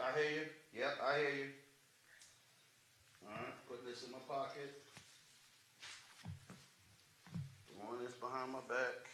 I hear you. Yep, I hear you. All right, put this in my pocket. Throwing this behind my back.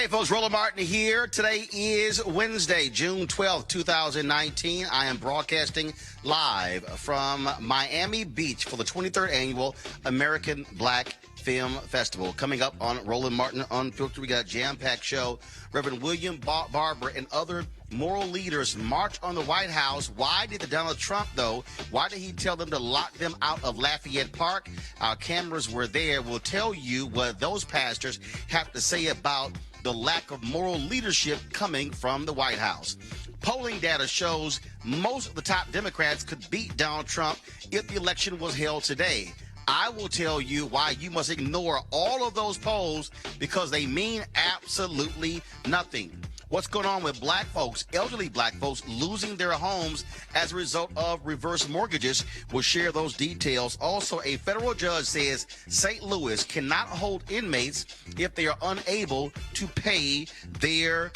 Hey folks, Roland Martin here. Today is Wednesday, June 12th, 2019. I am broadcasting live from Miami Beach for the 23rd Annual American Black Film Festival. Coming up on Roland Martin Unfiltered, we got a jam-packed show. Reverend William Barber and other moral leaders march on the White House. Why did Donald Trump, though? Why did he tell them to lock them out of Lafayette Park? Our cameras were there. We'll tell you what those pastors have to say about the lack of moral leadership coming from the White House. Polling data shows most of the top Democrats could beat Donald Trump if the election was held today. I will tell you why you must ignore all of those polls because they mean absolutely nothing. What's going on with black folks, elderly black folks, losing their homes as a result of reverse mortgages? We'll share those details. Also, a federal judge says St. Louis cannot hold inmates if they are unable to pay their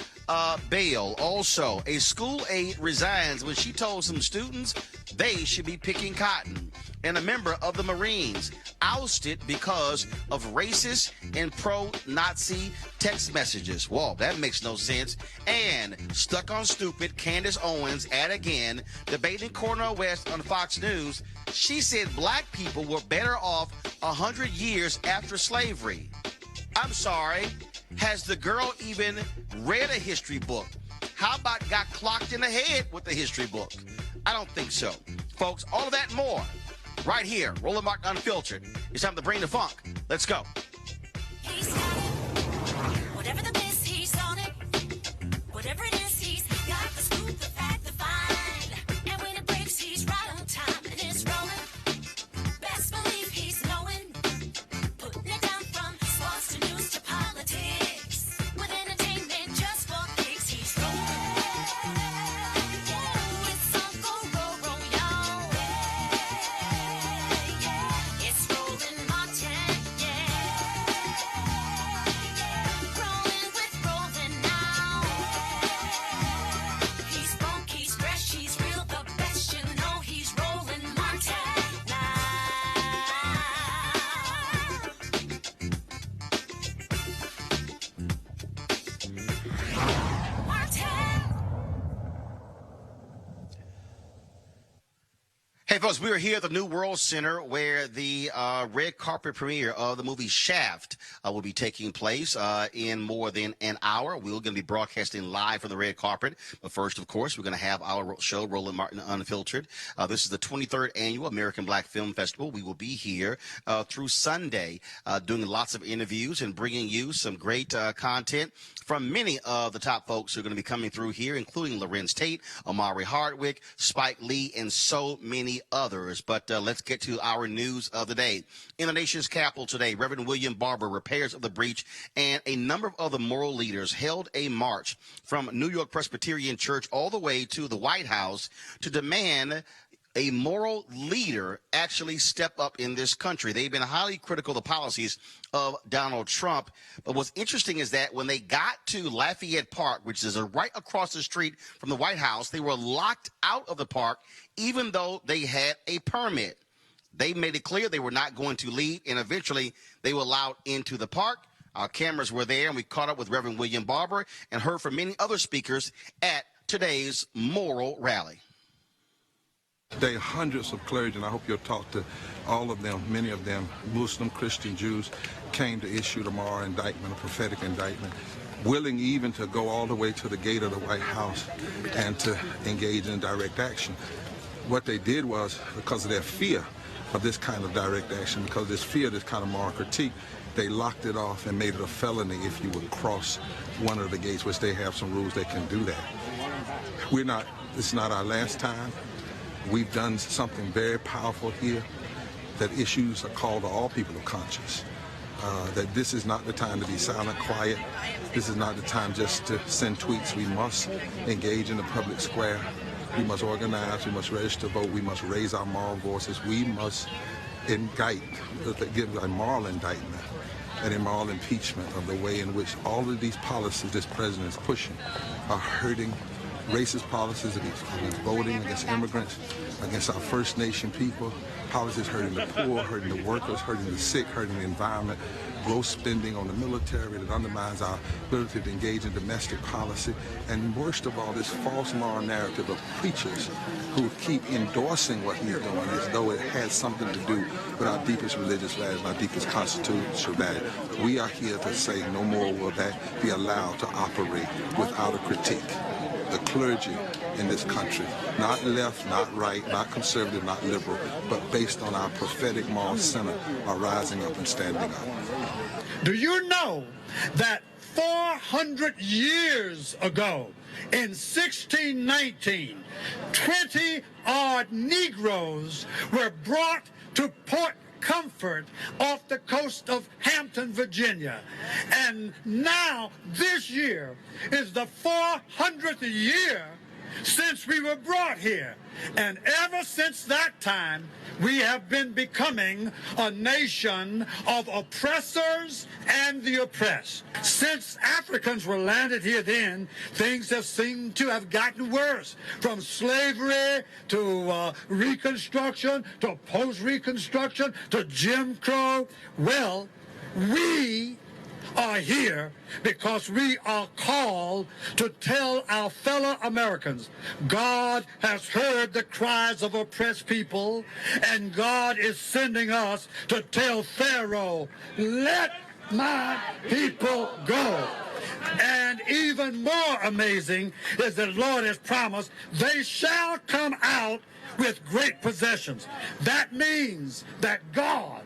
bail. Also, a school aide resigns when she told some students they should be picking cotton. And a member of the Marines ousted because of racist and pro-Nazi text messages. Whoa, that makes no sense. And stuck on stupid, Candace Owens at again, debating Cornel West on Fox News. She said black people were better off 100 years after slavery. I'm sorry. Has the girl even read a history book? How about got clocked in the head with the history book? I don't think so. Folks, all of that and more right here. Roland Martin Unfiltered. It's time to bring the funk. Let's go. He's got it. Whatever the miss, he's on it. Whatever it is, he's got the scoop, the fact, the find. And when it breaks, he's right on time and it's rolling. Best believe he's knowing. Putting it down from sports to news to politics. With entertainment just for kicks, he's rolling. Yeah, it's Uncle Roro, y'all. Yeah, it's Roland Martin, yeah. Rolling with Roland now. He's funk, he's fresh, he's real, the best, you know he's Roland Martin now. Martin. Hey, folks, we are here at the New World Center where the red carpet premiere of the movie Shaft will be taking place in more than an hour. We're going to be broadcasting live from the red carpet. But first, of course, we're going to have our show, Roland Martin Unfiltered. This is the 23rd Annual American Black Film Festival. We will be here through Sunday doing lots of interviews and bringing you some great content from many of the top folks who are going to be coming through here, including Lorenz Tate, Omari Hardwick, Spike Lee, and so many others. But let's get to our news of the day. In the nation's capital today, Reverend William Barber, repairs of the breach, and a number of other moral leaders held a march from New York Presbyterian Church all the way to the White House to demand a moral leader actually step up in this country. They've been highly critical of the policies of Donald Trump. But what's interesting is that when they got to Lafayette Park, which is right across the street from the White House, they were locked out of the park, even though they had a permit. They made it clear they were not going to leave, and eventually they were allowed into the park. Our cameras were there, and we caught up with Reverend William Barber and heard from many other speakers at today's moral rally. Today, hundreds of clergy, and I hope you'll talk to all of them, many of them, Muslim, Christian, Jews, came to issue the moral indictment, a prophetic indictment, willing even to go all the way to the gate of the White House and to engage in direct action. What they did was, because of their fear of this kind of direct action, because of this fear of this kind of moral critique, they locked it off and made it a felony if you would cross one of the gates, which they have some rules they can do that. It's not our last time. We've done something very powerful here, that issues a call to all people of conscience, that this is not the time to be silent, quiet. This is not the time just to send tweets. We must engage in the public square. We must organize. We must register to vote. We must raise our moral voices. We must indict, give a moral indictment and a moral impeachment of the way in which all of these policies this president is pushing are hurting racist policies against voting, against immigrants, against our First Nation people, policies hurting the poor, hurting the workers, hurting the sick, hurting the environment, gross spending on the military that undermines our ability to engage in domestic policy, and worst of all, this false moral narrative of preachers who keep endorsing what he's doing as though it has something to do with our deepest religious values, our deepest constitutional values. We are here to say no more will that be allowed to operate without a critique. The clergy in this country, not left, not right, not conservative, not liberal, but based on our prophetic moral center, are rising up and standing up. Do you know that 400 years ago, in 1619, 20-odd Negroes were brought to Port Comfort off the coast of Hampton, Virginia. And now, this year, is the 400th year since we were brought here. And ever since that time, we have been becoming a nation of oppressors and the oppressed. Since Africans were landed here then, things have seemed to have gotten worse. From slavery to Reconstruction to post-Reconstruction to Jim Crow. Well, we are here because we are called to tell our fellow Americans God has heard the cries of oppressed people, and God is sending us to tell Pharaoh, let my people go. And even more amazing is that the Lord has promised they shall come out with great possessions. That means that God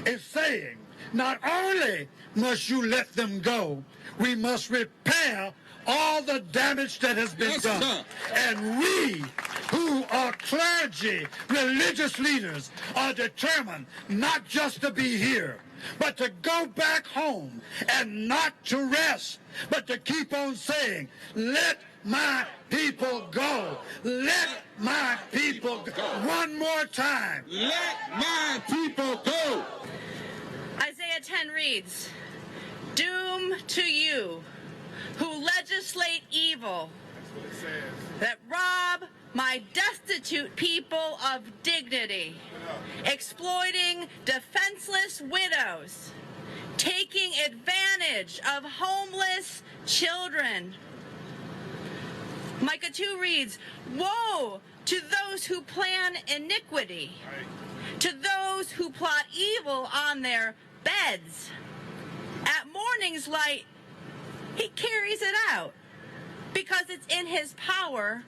is saying, not only must you let them go, we must repair all the damage that has been done. Sir. And we, who are clergy, religious leaders, are determined not just to be here, but to go back home and not to rest, but to keep on saying, let my people go. Let my people go. One more time. Let my people go. Isaiah 10 reads, doom to you who legislate evil, that rob my destitute people of dignity, exploiting defenseless widows, taking advantage of homeless children. Micah 2 reads, woe to those who plan iniquity, to those who plot evil on their beds. At morning's light, he carries it out because it's in his power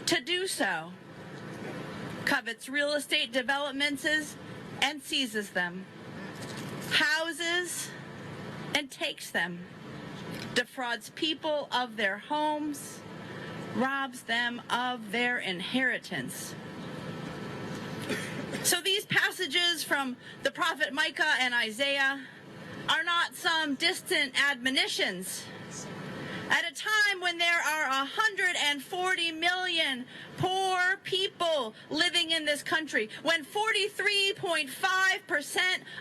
to do so. Covets real estate developments and seizes them, houses and takes them, defrauds people of their homes, robs them of their inheritance. So these passages from the prophet Micah and Isaiah are not some distant admonitions. At a time when there are 140 million poor people living in this country, when 43.5%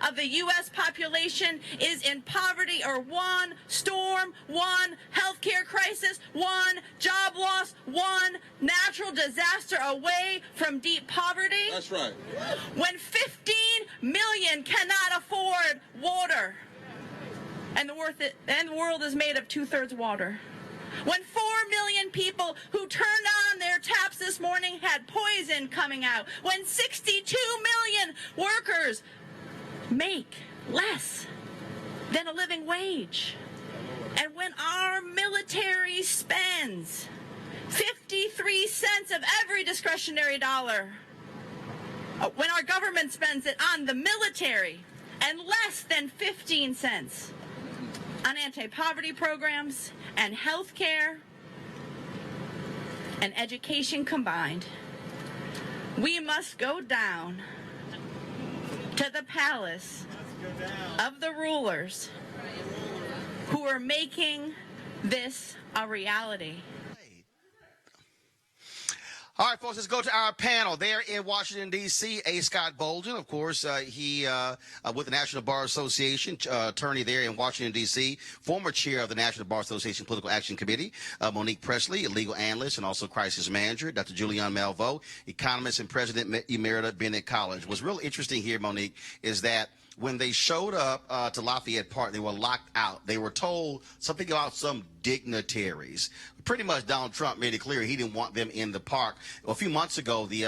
of the U.S. population is in poverty or one storm, one healthcare crisis, one job loss, one natural disaster away from deep poverty. That's right. When 15 million cannot afford water. And the world is made of 2/3 water. When 4 million people who turned on their taps this morning had poison coming out. When 62 million workers make less than a living wage. And when our military spends 53 cents of every discretionary dollar, when our government spends it on the military and less than 15 cents on anti-poverty programs and health care and education combined, we must go down to the palace of the rulers who are making this a reality. All right, folks, let's go to our panel there in Washington, D.C. A. Scott Bolden, of course, he with the National Bar Association, attorney there in Washington, D.C., former chair of the National Bar Association Political Action Committee, Monique Presley, a legal analyst and also crisis manager, Dr. Julian Malveaux, economist and president emerita, Bennett College. What's real interesting here, Monique, is that when they showed up to Lafayette Park, they were locked out. They were told something about some dignitaries. Pretty much Donald Trump made it clear he didn't want them in the park. A few months ago, the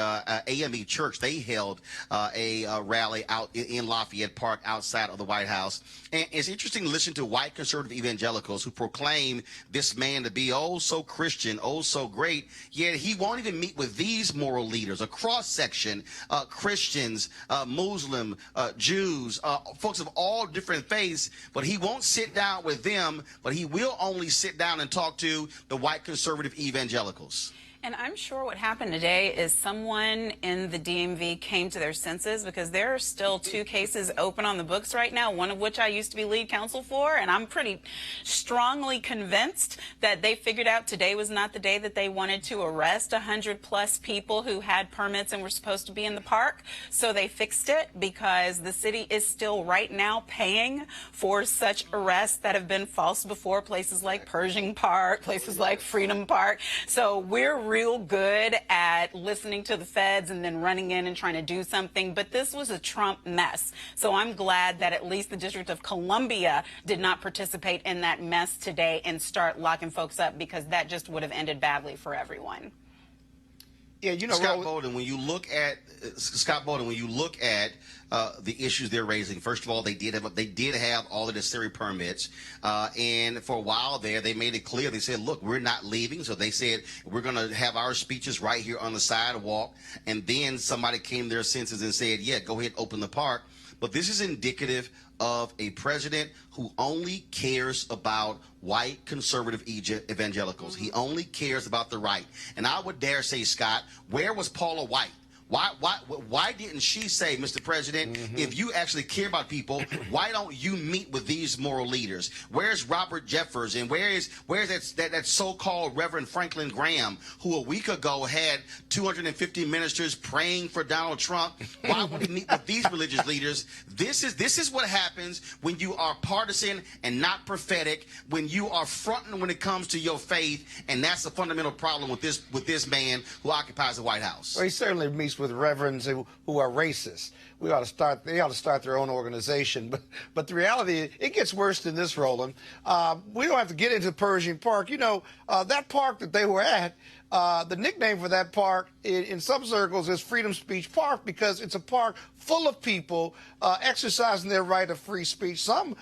AME Church, they held a rally out in Lafayette Park outside of the White House. And it's interesting to listen to white conservative evangelicals who proclaim this man to be oh so Christian, oh so great, yet he won't even meet with these moral leaders, a cross-section, Christians, Muslim, Jews, folks of all different faiths, but he won't sit down with them, but he will only sit down and talk to the white conservative evangelicals. And I'm sure what happened today is someone in the DMV came to their senses, because there are still 2 cases open on the books right now, one of which I used to be lead counsel for, and I'm pretty strongly convinced that they figured out today was not the day that they wanted to arrest 100+ people who had permits and were supposed to be in the park. So they fixed it, because the city is still right now paying for such arrests that have been false before, places like Pershing Park, places like Freedom Park. So we're real good at listening to the feds and then running in and trying to do something, but this was a Trump mess. So I'm glad that at least the District of Columbia did not participate in that mess today and start locking folks up, because that just would have ended badly for everyone. Yeah, you know, Scott Bolden, when you look at the issues they're raising, first of all, they did have all the necessary permits, and for a while there, they made it clear. They said, "Look, we're not leaving." So they said, "We're going to have our speeches right here on the sidewalk." And then somebody came to their senses and said, "Yeah, go ahead, open the park." But this is indicative of a president who only cares about white conservative evangelicals. He only cares about the right. And I would dare say, Scott, where was Paula White? Why didn't she say, Mr. President, if you actually care about people, why don't you meet with these moral leaders? Where's Robert Jeffers, and where's that so-called Reverend Franklin Graham, who a week ago had 250 ministers praying for Donald Trump? Why would he meet with these religious leaders? This is what happens when you are partisan and not prophetic, when you are fronting when it comes to your faith, and that's the fundamental problem with this man who occupies the White House. Well, he certainly meets with reverends who are racist. They ought to start their own organization. But the reality, it gets worse than this, Roland. We don't have to get into Pershing Park. You know, that park that they were at, the nickname for that park in some circles is Freedom Speech Park, because it's a park full of people exercising their right of free speech. Some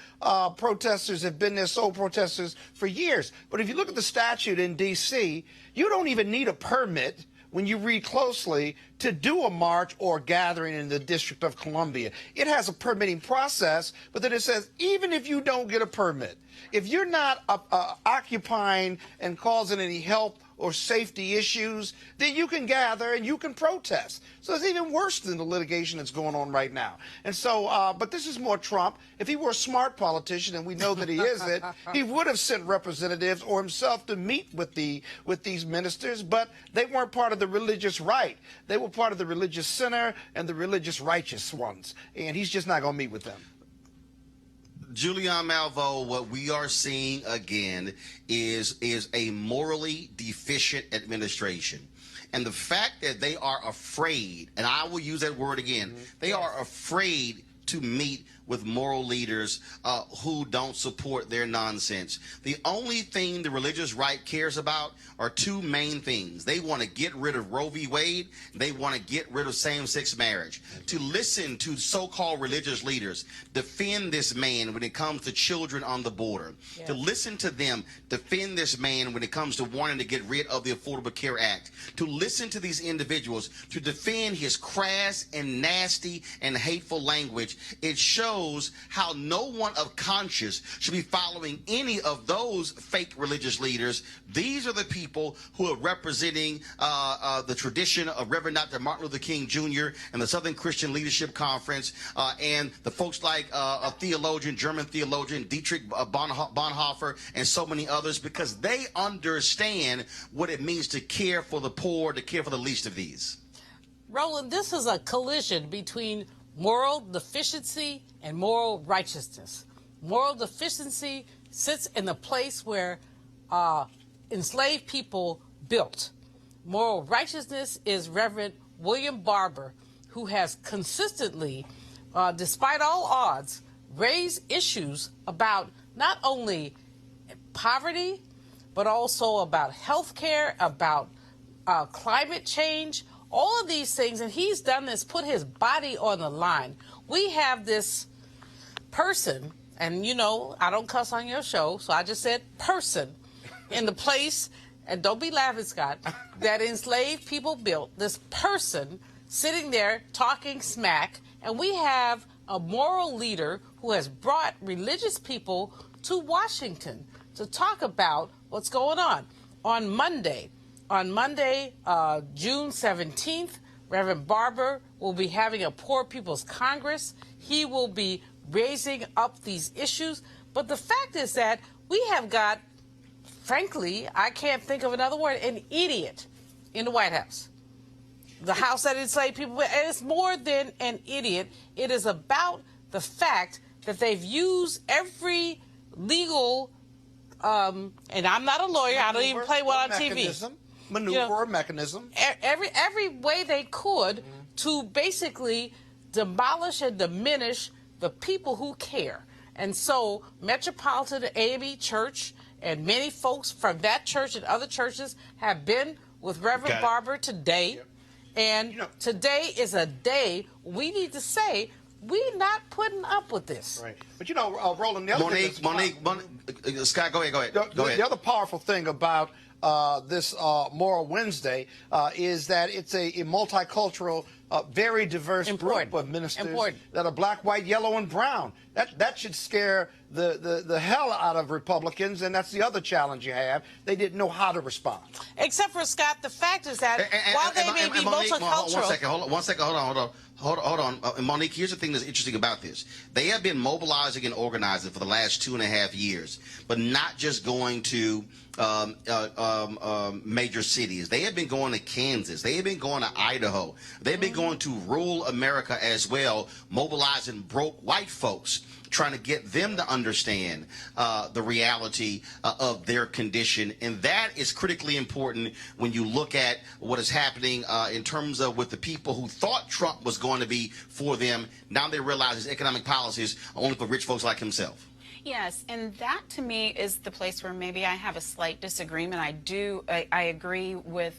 protesters have been there, sole protesters, for years. But if you look at the statute in D.C., you don't even need a permit, when you read closely, to do a march or gathering in the District of Columbia. It has a permitting process, but then it says, even if you don't get a permit, if you're not occupying and causing any health or safety issues, then you can gather and you can protest. So it's even worse than the litigation that's going on right now. And so, but this is more Trump. If he were a smart politician, and we know that he isn't, he would have sent representatives or himself to meet with these ministers, but they weren't part of the religious right. They were part of the religious center and the religious righteous ones, and he's just not going to meet with them. Julian Malveaux, what we are seeing again is a morally deficient administration. And the fact that they are afraid, and I will use that word again, they are afraid to meet with moral leaders who don't support their nonsense. The only thing the religious right cares about are 2 main things. They want to get rid of Roe v. Wade. They want to get rid of same-sex marriage. To listen to so-called religious leaders defend this man when it comes to children on the border. Yeah. To listen to them defend this man when it comes to wanting to get rid of the Affordable Care Act. To listen to these individuals to defend his crass and nasty and hateful language it shows how no one of conscience should be following any of those fake religious leaders. These are the people who are representing the tradition of Reverend Dr. Martin Luther King Jr. and the Southern Christian Leadership Conference, and the folks like a theologian, German theologian, Dietrich Bonhoeffer, and so many others, because they understand what it means to care for the poor, to care for the least of these. Roland, this is a collision between moral deficiency and moral righteousness. Moral deficiency sits in the place where enslaved people built. Moral righteousness is Reverend William Barber, who has consistently, despite all odds, raised issues about not only poverty, but also about health care, about climate change, all of these things. And he's done this, put his body on the line. We have this person, and you know, I don't cuss on your show, so I just said person, in the place, and don't be laughing, Scott, that enslaved people built. This person sitting there talking smack, and we have a moral leader who has brought religious people to Washington to talk about what's going on. On Monday, June 17th, Reverend Barber will be having a Poor People's Congress. He will be raising up these issues. But the fact is that we have got, frankly, I can't think of another word, an idiot in the White House. The house that enslaved people, and it's more than an idiot. It is about the fact that they've used every legal, and I'm not a lawyer, I don't even play well on TV. Mechanism. Every way they could to basically demolish and diminish the people who care. And so Metropolitan AME Church and many folks from that church and other churches have been with Reverend Barber today. And today is a day we need to say we're not putting up with this. Right. But you know, Roland, the other Monique, Scott, go ahead. The other powerful thing about this Moral Wednesday is that it's a multicultural, very diverse group of ministers that are black, white, yellow, and brown. That should scare the hell out of Republicans, and that's the other challenge you have. They didn't know how to respond. Except for, Scott, the fact is that while they may be multicultural... One second, hold on. Monique, here's the thing that's interesting about this. They have been mobilizing and organizing for the last 2.5 years, but not just going to major cities. They have been going to Kansas. They have been going to Idaho. They've been going to rural America as well, mobilizing broke white folks, trying to get them to understand the reality of their condition. And that is critically important when you look at what is happening in terms of with the people who thought Trump was going to be for them. Now they realize his economic policies are only for rich folks like himself. Yes, and that to me is the place where maybe I have a slight disagreement. I agree with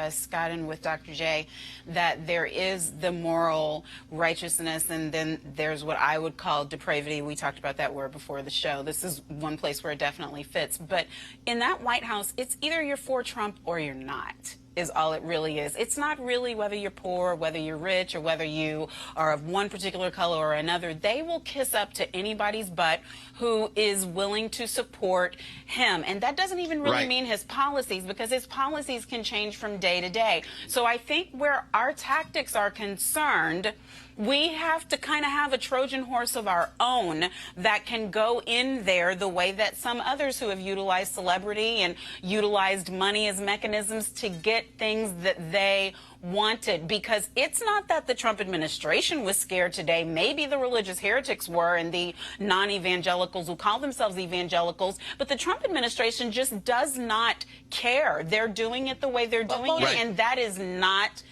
Scott and with Dr. J that there is the moral righteousness, and then there's what I would call depravity. We talked about that word before the show. This is one place where it definitely fits. But in that White House, it's either you're for Trump or you're not, is all it really is. It's not really whether you're poor, whether you're rich, or whether you are of one particular color or another. They will kiss up to anybody's butt who is willing to support him. And that doesn't even really mean his policies, because his policies can change from day to day. So I think where our tactics are concerned, we have to kind of have a Trojan horse of our own that can go in there the way that some others who have utilized celebrity and utilized money as mechanisms to get things that they wanted. Because it's not that the Trump administration was scared today. Maybe the religious heretics were, and the non-evangelicals who call themselves evangelicals, but the Trump administration just does not care. They're doing it the way they're doing it, and that is not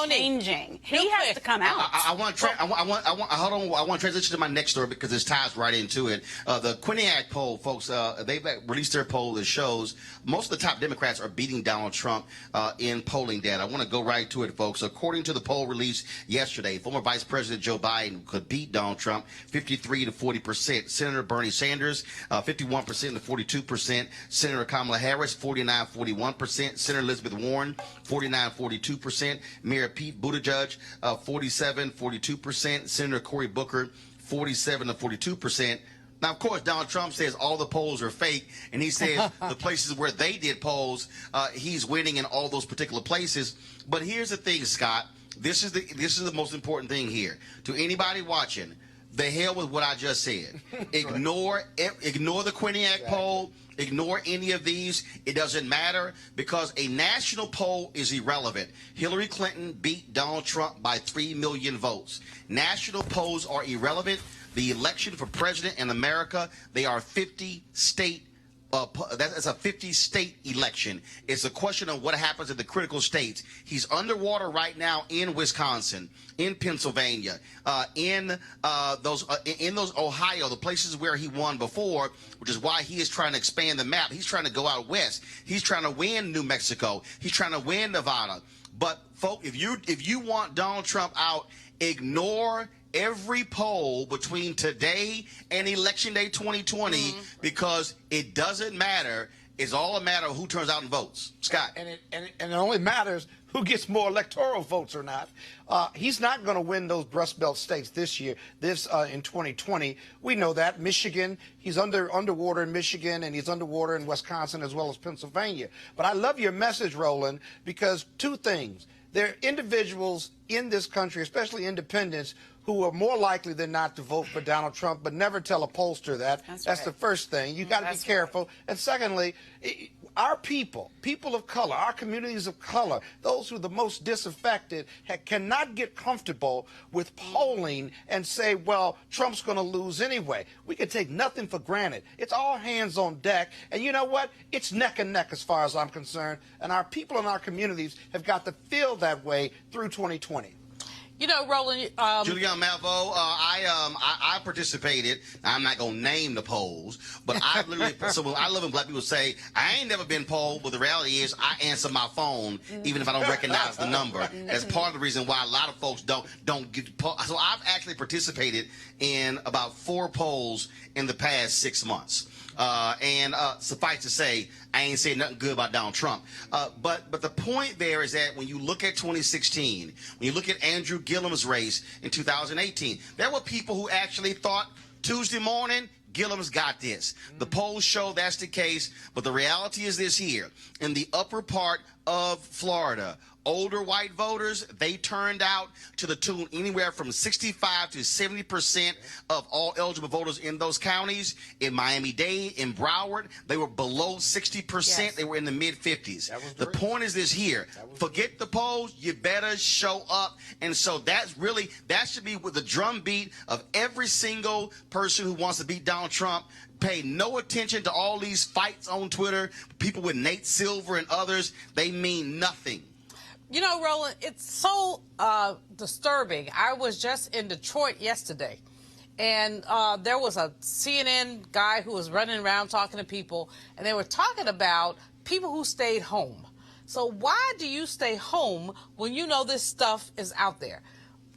changing. He has to come out. I want to transition to my next story because this ties right into it. The Quinnipiac poll, folks, they've released their poll that shows most of the top Democrats are beating Donald Trump in polling data. I want to go right to it, folks. According to the poll released yesterday, former Vice President Joe Biden could beat Donald Trump 53 to 40%. Senator Bernie Sanders, 51% to 42%. Senator Kamala Harris, 49-41%. Senator Elizabeth Warren, 49-42%. Mayor Pete Buttigieg, 47-42%. Senator Cory Booker, 47 to 42%. Now, of course, Donald Trump says all the polls are fake, and he says the places where they did polls, he's winning in all those particular places. But here's the thing, Scott. This is the most important thing here. To anybody watching, the hell with what I just said. Ignore the Quinnipiac poll. Ignore any of these. It doesn't matter because a national poll is irrelevant. Hillary Clinton beat Donald Trump by 3 million votes. National polls are irrelevant. The election for president in America, they are 50-state. That's a 50-state election. It's a question of what happens in the critical states. He's underwater right now in Wisconsin, in Pennsylvania, in those Ohio, the places where he won before, which is why he is trying to expand the map. He's trying to go out west. He's trying to win New Mexico. He's trying to win Nevada. But folks, if you want Donald Trump out, ignore every poll between today and Election Day 2020 because it doesn't matter. It's all a matter of who turns out and votes. Scott. And it only matters who gets more electoral votes or not. He's not going to win those Rust Belt states this year, in 2020. We know that. Michigan, he's underwater in Michigan, and he's underwater in Wisconsin as well as Pennsylvania. But I love your message, Roland, because two things. There are individuals in this country, especially independents, who are more likely than not to vote for Donald Trump, but never tell a pollster that. That's the first thing. You got to be careful. Right. And secondly, our people of color, our communities of color, those who are the most disaffected, cannot get comfortable with polling and say, well, Trump's going to lose anyway. We can take nothing for granted. It's all hands on deck. And you know what? It's neck and neck as far as I'm concerned. And our people in our communities have got to feel that way through 2020. You know, Roland. Julian Malvo, I participated. I'm not gonna name the polls, but I literally. So when I love when black people say I ain't never been polled, but the reality is I answer my phone even if I don't recognize the number. That's part of the reason why a lot of folks don't get polled. So I've actually participated in about 4 polls in the past 6 months. And suffice to say, I ain't saying nothing good about Donald Trump. But the point there is that when you look at 2016, when you look at Andrew Gillum's race in 2018, there were people who actually thought Tuesday morning, Gillum's got this. The polls show that's the case, but the reality is this here. In the upper part of Florida, older white voters, they turned out to the tune anywhere from 65 to 70% of all eligible voters in those counties. In Miami-Dade, in Broward, they were below 60%. Yes. They were in the mid-50s. The point is this here. Forget the polls. You better show up. And so that should be with the drumbeat of every single person who wants to beat Donald Trump. Pay no attention to all these fights on Twitter, people with Nate Silver and others. They mean nothing. You know, Roland, it's so disturbing. I was just in Detroit yesterday, and there was a CNN guy who was running around talking to people, and they were talking about people who stayed home. So why do you stay home when you know this stuff is out there?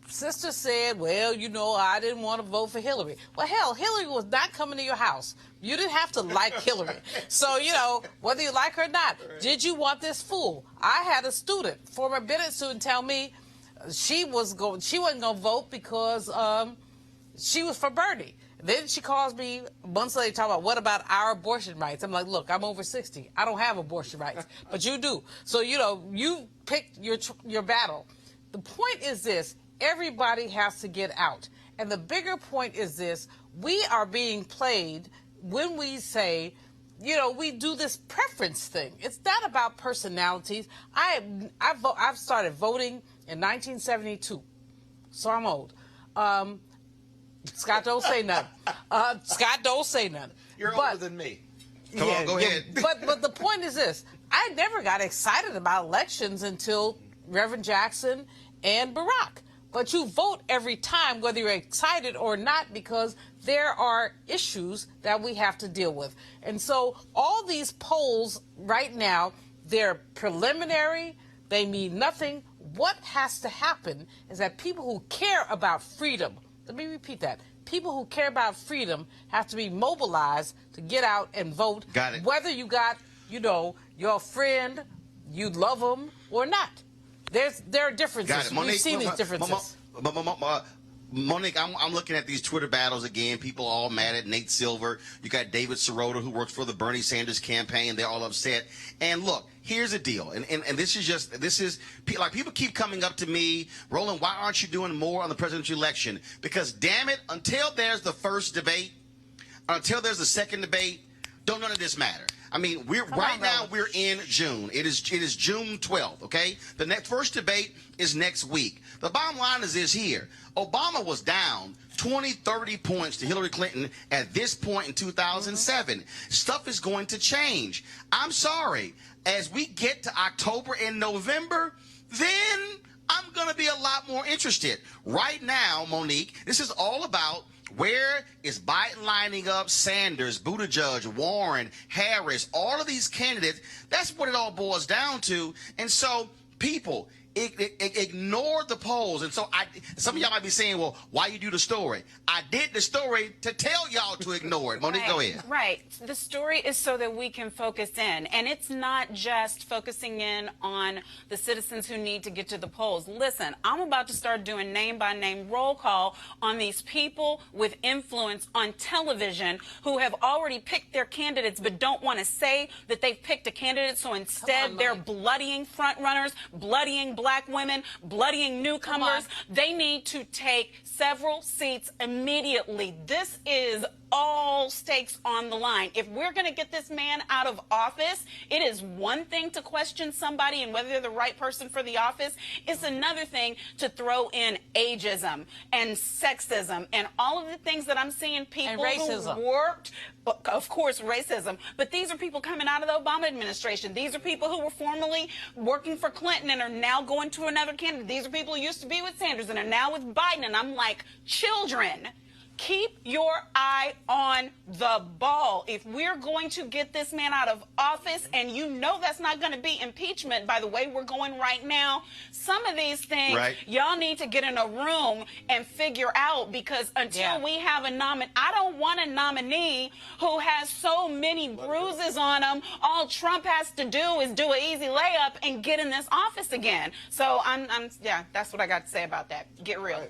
Sister said, well, you know, I didn't want to vote for Hillary. Well, hell, Hillary was not coming to your house. You didn't have to like Hillary. So, you know, whether you like her or not, did you want this fool? I had a student, former Bennett student, tell me she wasn't going to vote because she was for Bernie. Then she calls me months later talking about what about our abortion rights. I'm like, look, I'm over 60. I don't have abortion rights, but you do. So, you know, you picked your battle. The point is this. Everybody has to get out. And the bigger point is this. We are being played when we say, you know, we do this preference thing. It's not about personalities. I've started voting in 1972, so I'm old. Scott, don't say nothing. Scott, don't say nothing. You're older than me. Come on, go ahead. But the point is this. I never got excited about elections until Reverend Jackson and Barack. But you vote every time, whether you're excited or not, because there are issues that we have to deal with. And so all these polls right now, they're preliminary. They mean nothing. What has to happen is that people who care about freedom, let me repeat that, people who care about freedom have to be mobilized to get out and vote. Got it. Whether you got, you know, your friend, you love them or not. There are differences. We've seen these differences. Monique, I'm looking at these Twitter battles again. People all mad at Nate Silver. You got David Sirota, who works for the Bernie Sanders campaign. They're all upset. And look, here's the deal. And this is like people keep coming up to me, Roland, why aren't you doing more on the presidential election? Because damn it, until there's the first debate, until there's the second debate, don't none of this matter. I mean, we're in June. It is June 12th, okay? The first debate is next week. The bottom line is this here. Obama was down 20, 30 points to Hillary Clinton at this point in 2007. Stuff is going to change. I'm sorry. As we get to October and November, then I'm going to be a lot more interested. Right now, Monique, this is all about where is Biden lining up Sanders, Buttigieg, Warren, Harris, all of these candidates. That's what it all boils down to. And so people ignore the polls. And so some of y'all might be saying, well, why you do the story? I did the story to tell y'all to ignore it. Monique, go ahead. Right. The story is so that we can focus in. And it's not just focusing in on the citizens who need to get to the polls. Listen, I'm about to start doing name-by-name roll call on these people with influence on television who have already picked their candidates but don't want to say that they've picked a candidate. So instead, they're bloodying front runners, bloodying black women, bloodying newcomers. They need to take several seats immediately. This is all stakes on the line. If we're going to get this man out of office, it is one thing to question somebody and whether they're the right person for the office. It's another thing to throw in ageism and sexism and all of the things that I'm seeing people who worked, of course, racism, but these are people coming out of the Obama administration. These are people who were formerly working for Clinton and are now going to another candidate. These are people who used to be with Sanders and are now with Biden. And I'm like, children, keep your eye on the ball. If we're going to get this man out of office, and you know that's not going to be impeachment by the way we're going right now, some of these things y'all need to get in a room and figure out, because until we have a I don't want a nominee who has so many bruises on him. All Trump has to do is do an easy layup and get in this office again. So yeah, that's what I got to say about that. Get real.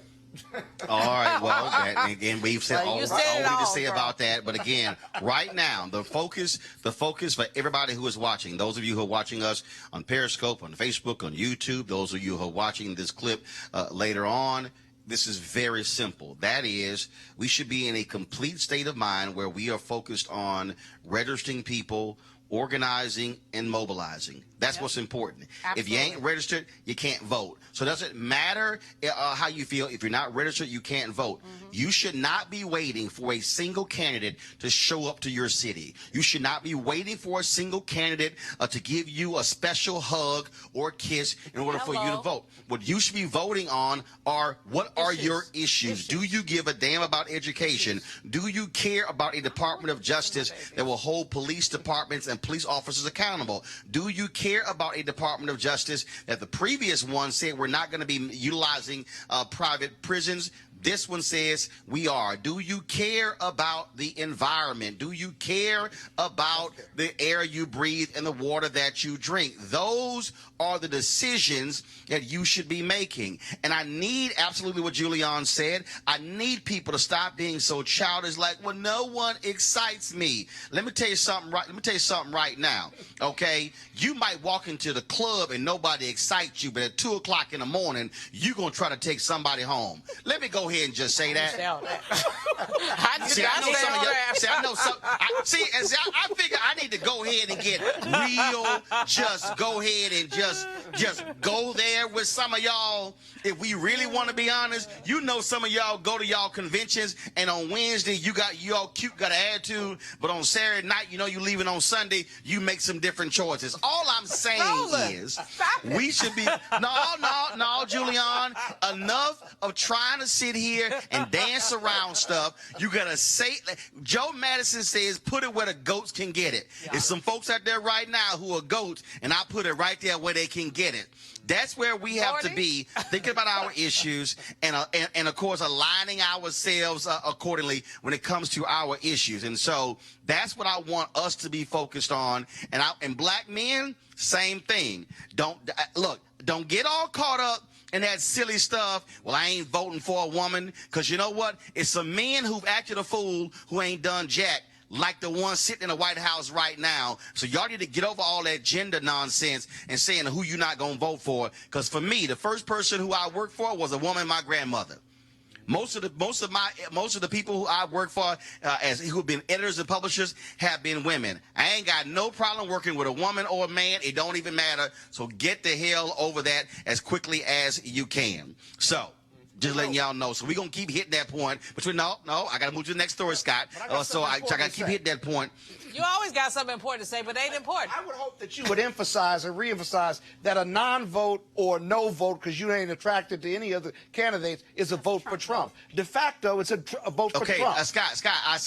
All right, well, again, we've said all we need to say about that. But again, right now, the focus for everybody who is watching, those of you who are watching us on Periscope, on Facebook, on YouTube, those of you who are watching this clip later on, this is very simple. That is, we should be in a complete state of mind where we are focused on registering people, organizing, and mobilizing. That's what's important. Absolutely. If you ain't registered, you can't vote. So it doesn't matter how you feel. If you're not registered, you can't vote. You should not be waiting for a single candidate to show up to your city. You should not be waiting for a single candidate to give you a special hug or kiss in order for you to vote. What you should be voting on are what are your issues. Do you give a damn about education? Do you care about a Department of Justice that will hold police departments and police officers accountable? Do you care about a Department of Justice that the previous one said we're not going to be utilizing private prisons? This one says we are. Do you care about the environment? Do you care about the air you breathe and the water that you drink? Those are the decisions that you should be making. And I need absolutely what Julian said. I need people to stop being so childish, like, well, no one excites me. Let me tell you something right now. Okay, you might walk into the club and nobody excites you, but at 2 o'clock in the morning, you're gonna try to take somebody home. Let me go ahead and just say that. I figure I need to go ahead and get real. Just go ahead and just go there with some of y'all. If we really want to be honest, you know, some of y'all go to y'all conventions, and on Wednesday you all cute, got an attitude, but on Saturday night, you know, you leaving on Sunday, you make some different choices. All I'm saying is we should be no, Julian, enough of trying to sit here and dance around stuff. You gotta say, Joe Madison says, put it where the goats can get it. There's some folks out there right now who are goats, and I put it right there where they can get it. That's where we have to be, thinking about our issues and of course aligning ourselves accordingly when it comes to our issues. And so that's what I want us to be focused on. And black men, same thing. Don't get all caught up and that silly stuff. Well, I ain't voting for a woman because you know what? It's some men who've acted a fool who ain't done jack, like the one sitting in the White House right now. So y'all need to get over all that gender nonsense and saying who you're not going to vote for. Because for me, the first person who I worked for was a woman, my grandmother. Most of the people who I work for, who have been editors and publishers, have been women. I ain't got no problem working with a woman or a man. It don't even matter. So get the hell over that as quickly as you can. So, just letting y'all know. So we're going to keep hitting that point. No, I got to move to the next story, Scott. So I got to keep hitting that point. You always got something important to say, but it ain't important. I would hope that you would emphasize and reemphasize that a non-vote or no vote, because you ain't attracted to any other candidates, is a vote for Trump. De facto, it's a vote for Trump. Scott, I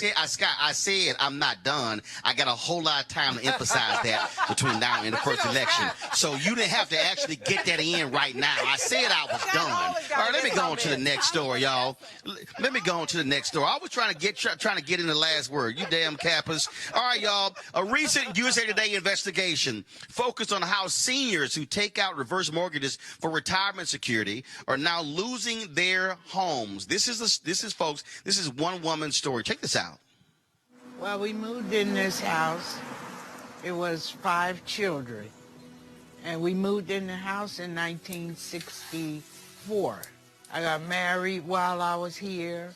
said I'm not done. I got a whole lot of time to emphasize that between now and the first election. So you didn't have to actually get that in right now. I said I was done. All right, let me go on to the next story, y'all. Let me go on to the next story. I was trying to get in the last word. You damn cappers. All right, y'all. A recent USA Today investigation focused on how seniors who take out reverse mortgages for retirement security are now losing their homes. This is one woman's story. Check this out. Well, we moved in this house. It was 5 children. And we moved in the house in 1964. I got married while I was here.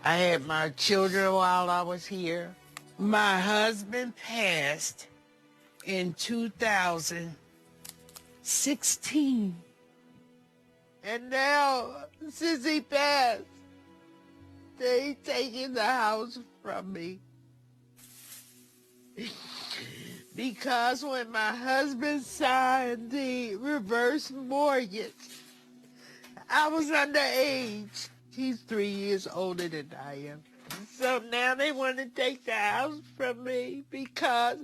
I had my children while I was here. My husband passed in 2016. And now, since he passed, they taking the house from me. Because when my husband signed the reverse mortgage, I was underage. He's 3 years older than I am. So now they want to take the house from me because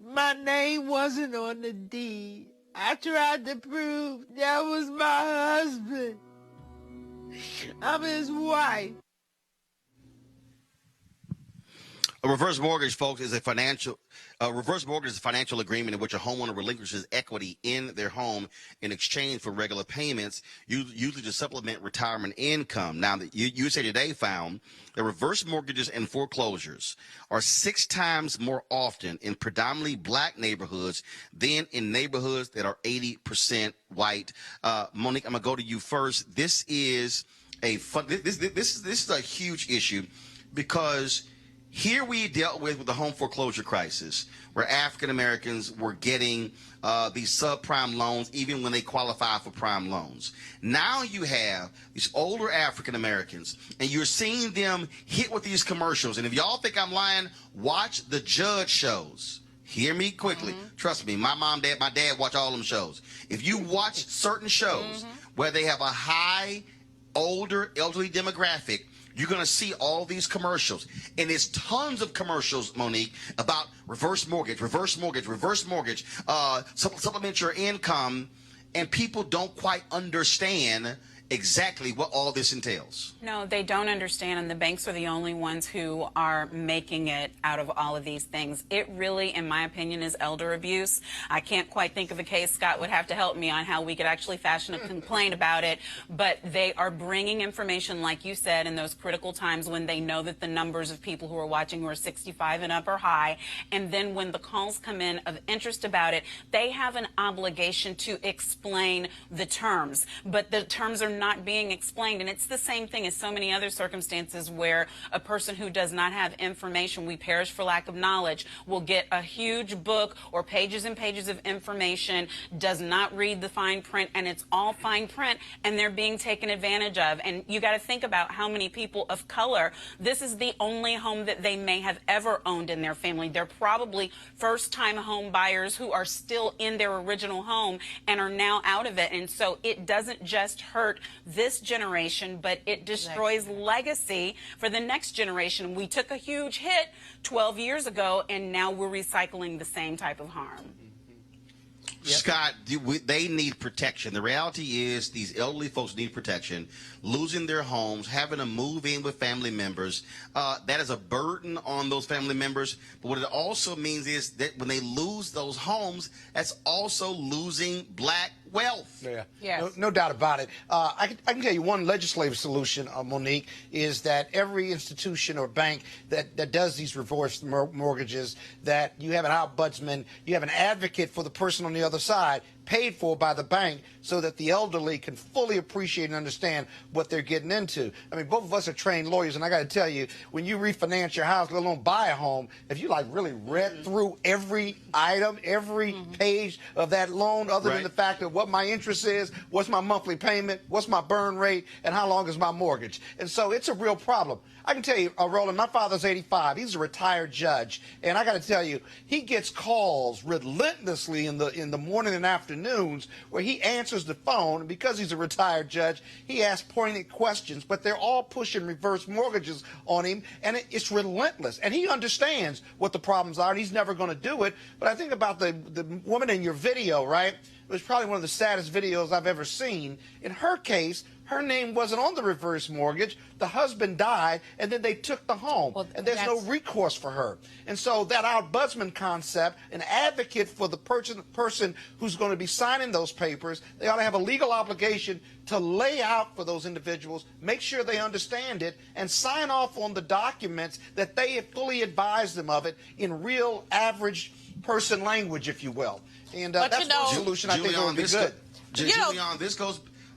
my name wasn't on the deed. I tried to prove that was my husband. I'm his wife. A reverse mortgage, folks, is a financial agreement in which a homeowner relinquishes equity in their home in exchange for regular payments, usually to supplement retirement income. Now, the USA Today found that reverse mortgages and foreclosures are 6 times more often in predominantly black neighborhoods than in neighborhoods that are 80% white. Monique, I'm gonna go to you first. This is this is a huge issue because here we dealt with the home foreclosure crisis, where African Americans were getting these subprime loans even when they qualify for prime loans. Now you have these older African Americans, and you're seeing them hit with these commercials. And if y'all think I'm lying, watch the Judge shows. Hear me quickly. Trust me, my dad watch all them shows. If you watch certain shows where they have a high, older, elderly demographic, you're going to see all these commercials. And there's tons of commercials, Monique, about reverse mortgage, supplement your income. And people don't quite understand exactly what all this entails. No, they don't understand, and the banks are the only ones who are making it out of all of these things. It really, in my opinion, is elder abuse. I can't quite think of a case. Scott would have to help me on how we could actually fashion a complaint about it, but they are bringing information, like you said, in those critical times when they know that the numbers of people who are watching who are 65 and up are high, and then when the calls come in of interest about it, they have an obligation to explain the terms, but the terms are not being explained. And it's the same thing as so many other circumstances where a person who does not have information, we perish for lack of knowledge, will get a huge book or pages and pages of information, does not read the fine print, and it's all fine print, and they're being taken advantage of. And you got to think about how many people of color, this is the only home that they may have ever owned in their family. They're probably first-time home buyers who are still in their original home and are now out of it. And so it doesn't just hurt this generation, but it destroys legacy for the next generation. We took a huge hit 12 years ago, and now we're recycling the same type of harm. Scott, they need protection. The reality is these elderly folks need protection. Losing their homes, having to move in with family members, that is a burden on those family members. But what it also means is that when they lose those homes, that's also losing black wealth. Yeah, Yes. no doubt about it. I can tell you one legislative solution, Monique, is that every institution or bank that does these reverse mortgages, that you have an ombudsman, you have an advocate for the person on the other side, paid for by the bank, so that the elderly can fully appreciate and understand what they're getting into. I mean, both of us are trained lawyers, and I got to tell you, when you refinance your house, let alone buy a home, if you like really read through every item, every page of that loan, other than the fact of what my interest is, what's my monthly payment, what's my burn rate, and how long is my mortgage. And so it's a real problem. I can tell you, Roland, my father's 85. He's a retired judge, and I got to tell you, he gets calls relentlessly in the morning and afternoons where he answers the phone, and because he's a retired judge, he asks pointed questions, but they're all pushing reverse mortgages on him, and it's relentless. And he understands what the problems are, and he's never going to do it. But I think about the woman in your video, right? It was probably one of the saddest videos I've ever seen. In her case, her name wasn't on the reverse mortgage. The husband died, and then they took the home, and there's no recourse for her. And so that ombudsman concept, an advocate for the person who's going to be signing those papers, they ought to have a legal obligation to lay out for those individuals, make sure they understand it, and sign off on the documents that they have fully advised them of it in real average person language, if you will. And that's one solution I think would be good.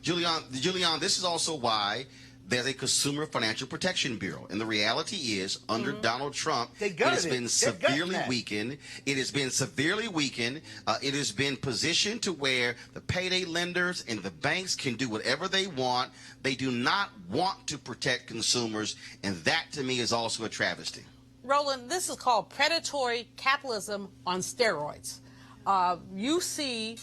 Julian, this is also why there's a Consumer Financial Protection Bureau. And the reality is, under Donald Trump, it has been severely weakened. It has been severely weakened. It has been positioned to where the payday lenders and the banks can do whatever they want. They do not want to protect consumers, and that, to me, is also a travesty. Roland, this is called predatory capitalism on steroids. You see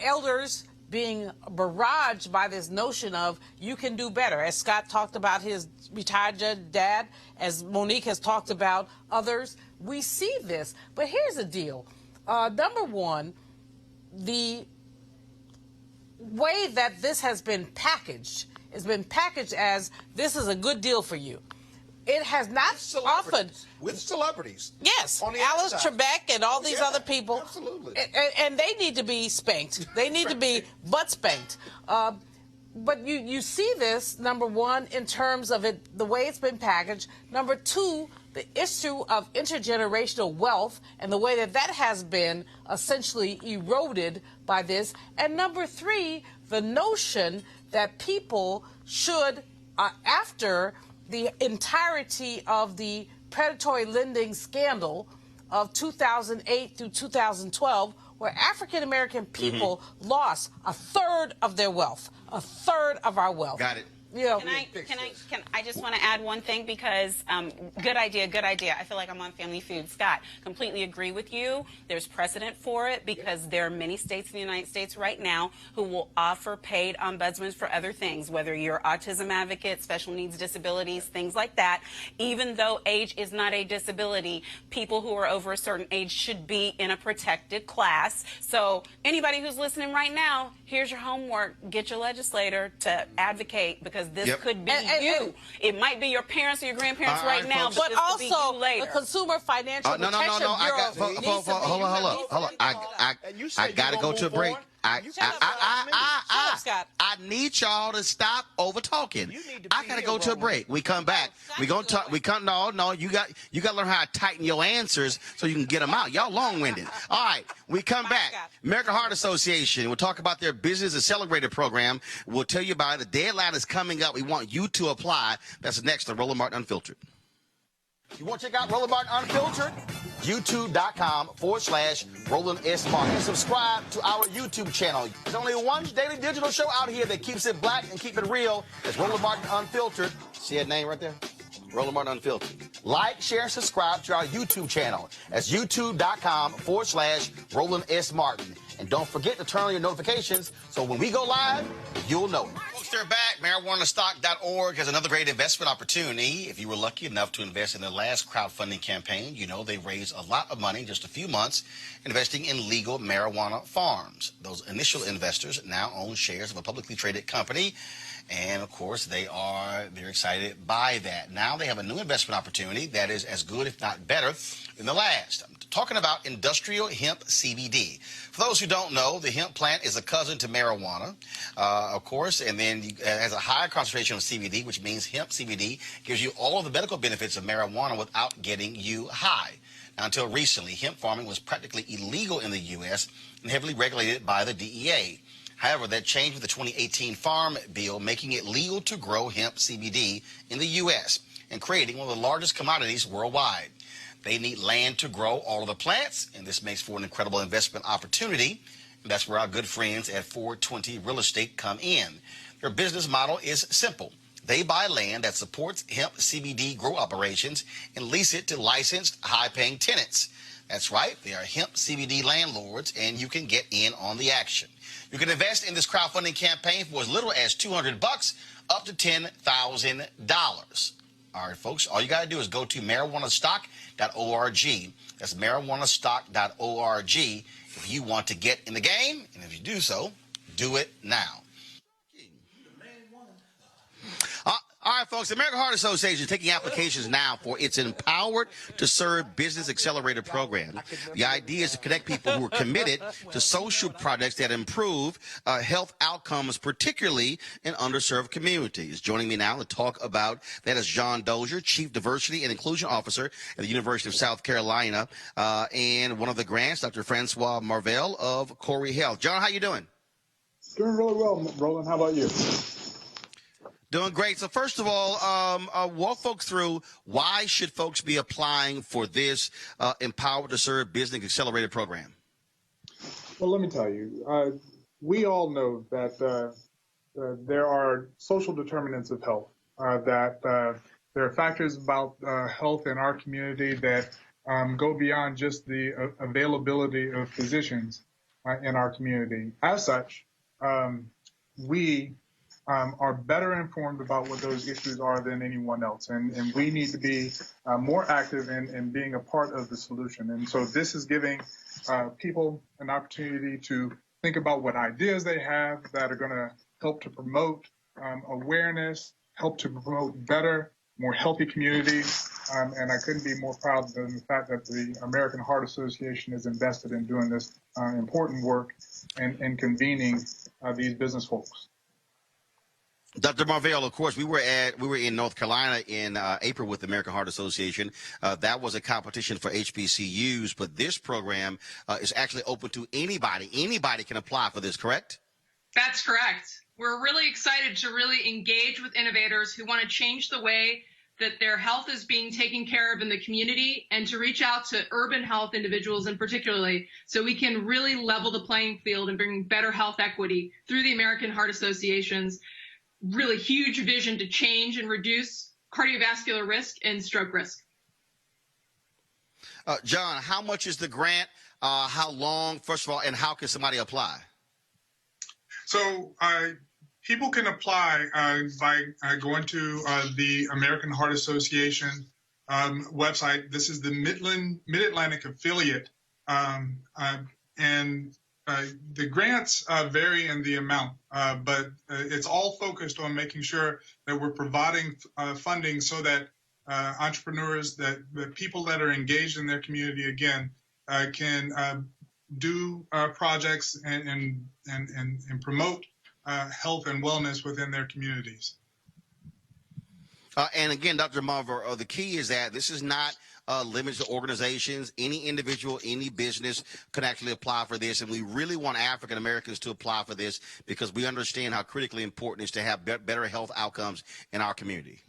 elders being barraged by this notion of you can do better. As Scott talked about his retired judge dad, as Monique has talked about others, we see this. But here's the deal. Number one, the way that this has been packaged as this is a good deal for you. It has not often with celebrities. Yes, Alice Trebek and all these other people. Absolutely. And they need to be spanked. They need to be butt spanked. But you see this, number one, in terms of it, the way it's been packaged. Number two, the issue of intergenerational wealth and the way that has been essentially eroded by this. And number three, the notion that people should, after the entirety of the predatory lending scandal of 2008 through 2012, where African American people lost a third of their wealth, a third of our wealth. Got it. You know, I just want to add one thing because good idea. I feel like I'm on Family Feud. Scott, completely agree with you. There's precedent for it because there are many states in the United States right now who will offer paid ombudsmen for other things, whether you're autism advocate, special needs disabilities, things like that. Even though age is not a disability, people who are over a certain age should be in a protected class. So anybody who's listening right now, here's your homework. Get your legislator to advocate because this could be you. It might be your parents or your grandparents right now, but also the Consumer Financial Protection Bureau. Hold on. I got to go to a break. I need y'all to stop over talking. I gotta go to a break. We come back. We gonna talk. We come. No. You got to learn how to tighten your answers so you can get them out. Y'all long-winded. All right. We come back. American Heart Association. We'll talk about their Business Accelerator program. We'll tell you about it. The deadline is coming up. We want you to apply. That's next on Roland Martin Unfiltered. You want to check out Roland Martin Unfiltered? YouTube.com/Roland S. Martin. And subscribe to our YouTube channel. There's only one daily digital show out here that keeps it black and keep it real. It's Roland Martin Unfiltered. See that name right there? Roland Martin Unfiltered. Like, share, subscribe to our YouTube channel. That's YouTube.com/Roland S. Martin. And don't forget to turn on your notifications so when we go live, you'll know it. Folks, they're back. MarijuanaStock.org has another great investment opportunity. If you were lucky enough to invest in their last crowdfunding campaign, you know they raised a lot of money in just a few months investing in legal marijuana farms. Those initial investors now own shares of a publicly traded company. And, of course, they're excited by that. Now they have a new investment opportunity that is as good, if not better, than the last. talking about industrial hemp CBD. For those who don't know, the hemp plant is a cousin to marijuana, of course, and then it has a higher concentration of CBD, which means hemp CBD gives you all of the medical benefits of marijuana without getting you high. Now, until recently, hemp farming was practically illegal in the U.S. and heavily regulated by the DEA. However, that changed with the 2018 Farm Bill, making it legal to grow hemp CBD in the U.S. and creating one of the largest commodities worldwide. They need land to grow all of the plants, and this makes for an incredible investment opportunity. And that's where our good friends at 420 Real Estate come in. Their business model is simple. They buy land that supports hemp CBD grow operations and lease it to licensed, high-paying tenants. That's right, they are hemp CBD landlords, and you can get in on the action. You can invest in this crowdfunding campaign for as little as $200 up to $10,000. All right, folks, all you got to do is go to marijuanastock.org. That's marijuanastock.org if you want to get in the game. And if you do so, do it now. All right, folks, the American Heart Association is taking applications now for its Empowered to Serve Business Accelerator program. The idea is to connect people who are committed to social projects that improve health outcomes, particularly in underserved communities. Joining me now to talk about that is John Dozier, Chief Diversity and Inclusion Officer at the University of South Carolina, and one of the grants, Dr. Francois Marvell of Corey Health. John, how you doing? Doing really well, Roland. How about you? Doing great. So first of all, walk folks through why should folks be applying for this Empowered to Serve Business Accelerator program? Well, let me tell you, we all know that there are social determinants of health, that there are factors about health in our community that go beyond just the availability of physicians in our community. As such, we are better informed about what those issues are than anyone else. And we need to be more active in being a part of the solution. And so this is giving people an opportunity to think about what ideas they have that are going to help to promote awareness, help to promote better, more healthy communities. And I couldn't be more proud than the fact that the American Heart Association is invested in doing this important work and convening these business folks. Dr. Marvell, of course, we were in North Carolina in April with the American Heart Association. That was a competition for HBCUs, but this program is actually open to anybody. Anybody can apply for this, correct? That's correct. We're really excited to really engage with innovators who want to change the way that their health is being taken care of in the community and to reach out to urban health individuals in particularly so we can really level the playing field and bring better health equity through the American Heart Association's really huge vision to change and reduce cardiovascular risk and stroke risk. John, how much is the grant? How long, first of all, and how can somebody apply? So people can apply by going to the American Heart Association website. This is the Mid-Atlantic affiliate, and the grants vary in the amount, but it's all focused on making sure that we're providing funding so that entrepreneurs, that people that are engaged in their community, again, can do projects and promote health and wellness within their communities. And again, Dr. Marver, the key is that this is not limited to organizations. Any individual, any business can actually apply for this. And we really want African Americans to apply for this because we understand how critically important it is to have better health outcomes in our community.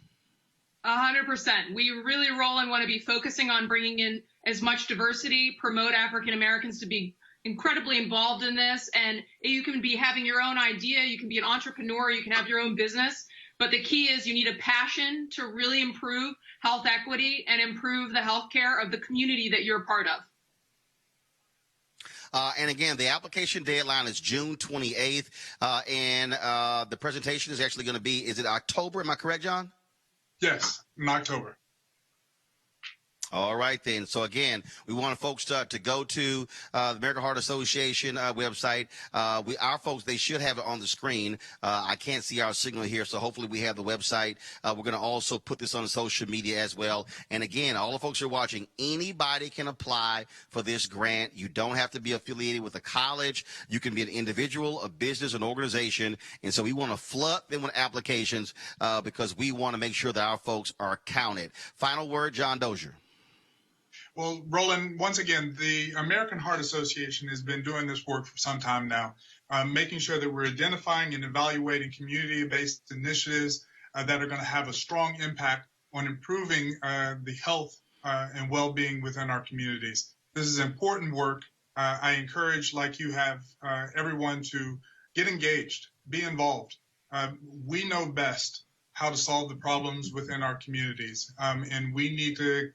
100%. We really, Roland, want to be focusing on bringing in as much diversity, promote African Americans to be incredibly involved in this. And you can be having your own idea. You can be an entrepreneur. You can have your own business. But the key is you need a passion to really improve health equity and improve the health care of the community that you're a part of. And again, the application deadline is June 28th. And the presentation is actually going to be, is it October? Am I correct, John? Yes, in October. All right, then. So, again, we want folks to go to the American Heart Association website. Our folks, they should have it on the screen. I can't see our signal here, so hopefully we have the website. We're going to also put this on social media as well. And, again, all the folks who are watching, anybody can apply for this grant. You don't have to be affiliated with a college. You can be an individual, a business, an organization. And so we want to flood them with applications because we want to make sure that our folks are counted. Final word, John Dozier. Well, Roland, once again, the American Heart Association has been doing this work for some time now, making sure that we're identifying and evaluating community-based initiatives that are going to have a strong impact on improving the health and well-being within our communities. This is important work. I encourage, like you have, everyone to get engaged, be involved. We know best how to solve the problems within our communities, and we need to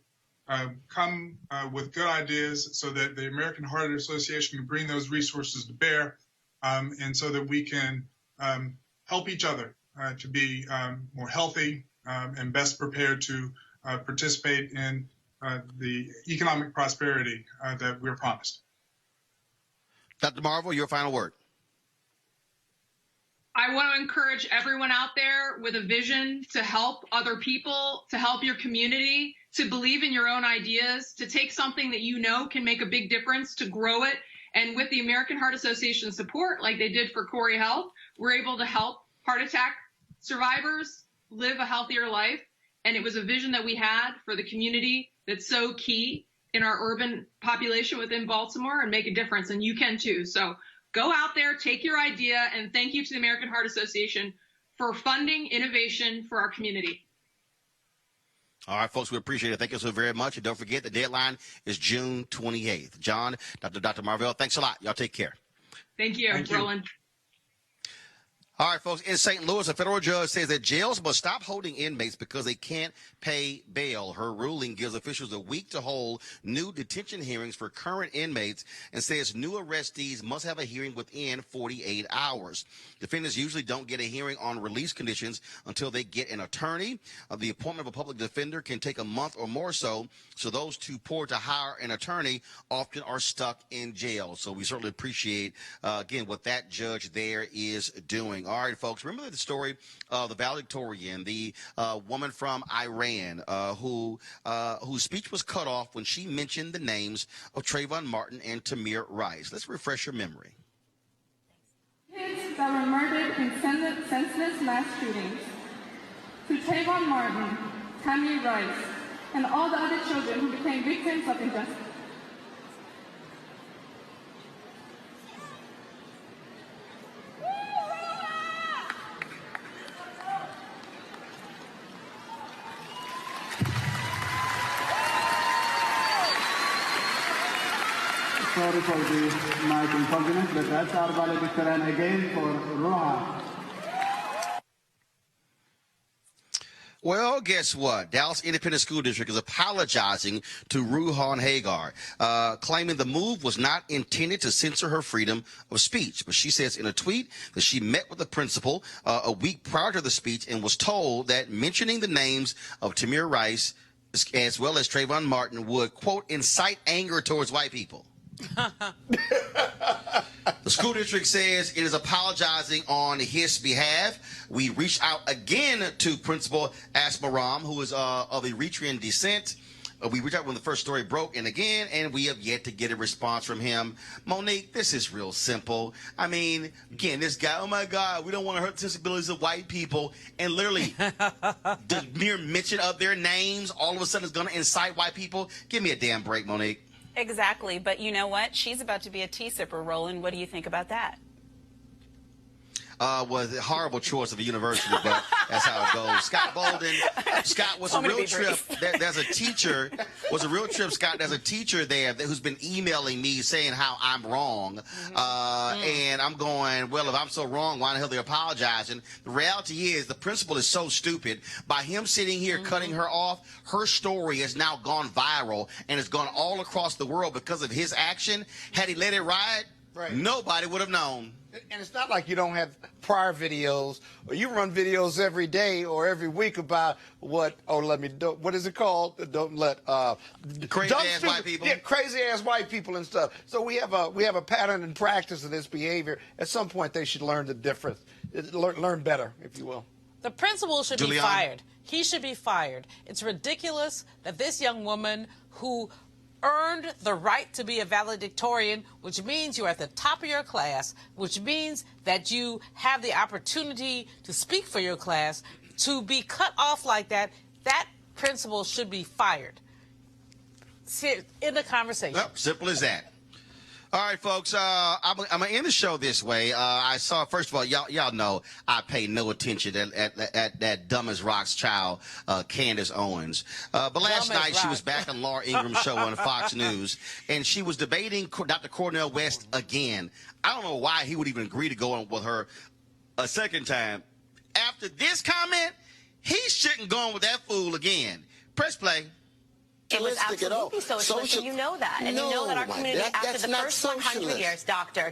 come with good ideas so that the American Heart Association can bring those resources to bear, and so that we can help each other to be more healthy and best prepared to participate in the economic prosperity that we're promised. Dr. Marvel, your final word. I want to encourage everyone out there with a vision to help other people, to help your community, to believe in your own ideas, to take something that you know can make a big difference, to grow it. And with the American Heart Association support, like they did for Corey Health, we're able to help heart attack survivors live a healthier life. And it was a vision that we had for the community that's so key in our urban population within Baltimore and make a difference. And you can too. So go out there, take your idea, and thank you to the American Heart Association for funding innovation for our community. All right, folks, we appreciate it. Thank you so very much. And don't forget, the deadline is June 28th. John, Dr. Marvell, thanks a lot. Y'all take care. Thank you, Roland. All right, folks, in St. Louis, a federal judge says that jails must stop holding inmates because they can't pay bail. Her ruling gives officials a week to hold new detention hearings for current inmates and says new arrestees must have a hearing within 48 hours. Defendants usually don't get a hearing on release conditions until they get an attorney. The appointment of a public defender can take a month or more so those too poor to hire an attorney often are stuck in jail. So we certainly appreciate, again, what that judge there is doing. All right, folks, remember the story of the valedictorian, the woman from Iran whose speech was cut off when she mentioned the names of Trayvon Martin and Tamir Rice. Let's refresh your memory. Kids that were murdered in senseless mass shootings. To Trayvon Martin, Tamir Rice, and all the other children who became victims of injustice. Sorry for the mic inconvenience, but that's our valedictorian again for Roha. Well, guess what? Dallas Independent School District is apologizing to Ruhan Hagar, claiming the move was not intended to censor her freedom of speech. But she says in a tweet that she met with the principal a week prior to the speech and was told that mentioning the names of Tamir Rice as well as Trayvon Martin would, quote, incite anger towards white people. The school district says it is apologizing on his behalf. We reached out again to Principal Asmaram, who is of Eritrean descent. We reached out when the first story broke, and we have yet to get a response from him. Monique, this is real simple. I mean, again, this guy, oh my God, we don't want to hurt the sensibilities of white people. And literally, the mere mention of their names all of a sudden is going to incite white people. Give me a damn break, Monique. Exactly. But you know what? She's about to be a tea sipper, Roland. What do you think about that? Was a horrible choice of a university, but that's how it goes. Scott Bolden, Scott was a real trip. There's a teacher, Scott, there's a teacher there who's been emailing me saying how I'm wrong. And I'm going, well, if I'm so wrong, why the hell are they apologizing? The reality is the principal is so stupid. By him sitting here cutting her off, her story has now gone viral and has gone all across the world because of his action. Had he let it ride, Right. Nobody would have known. And it's not like you don't have prior videos, or you run videos every day or every week about what is it called? Don't let Crazy ass white people. Yeah, crazy ass white people and stuff. So we have a pattern and practice of this behavior. At some point, they should learn the difference, learn better, if you will. The principal should be fired. He should be fired. It's ridiculous that this young woman who earned the right to be a valedictorian, which means you're at the top of your class, which means that you have the opportunity to speak for your class, to be cut off like that, that principal should be fired. In the conversation. Well, simple as that. All right, folks, I'm going to end the show this way. I saw, first of all, y'all know I pay no attention at that dumb as rocks child, Candace Owens. But last night she was back on Laura Ingram's show on Fox News, and she was debating Dr. Cornel West again. I don't know why he would even agree to go on with her a second time. After this comment, he shouldn't go on with that fool again. Press play. It was absolutely socialist, and you know that. And you know that our community, after the first 100 years, doctor,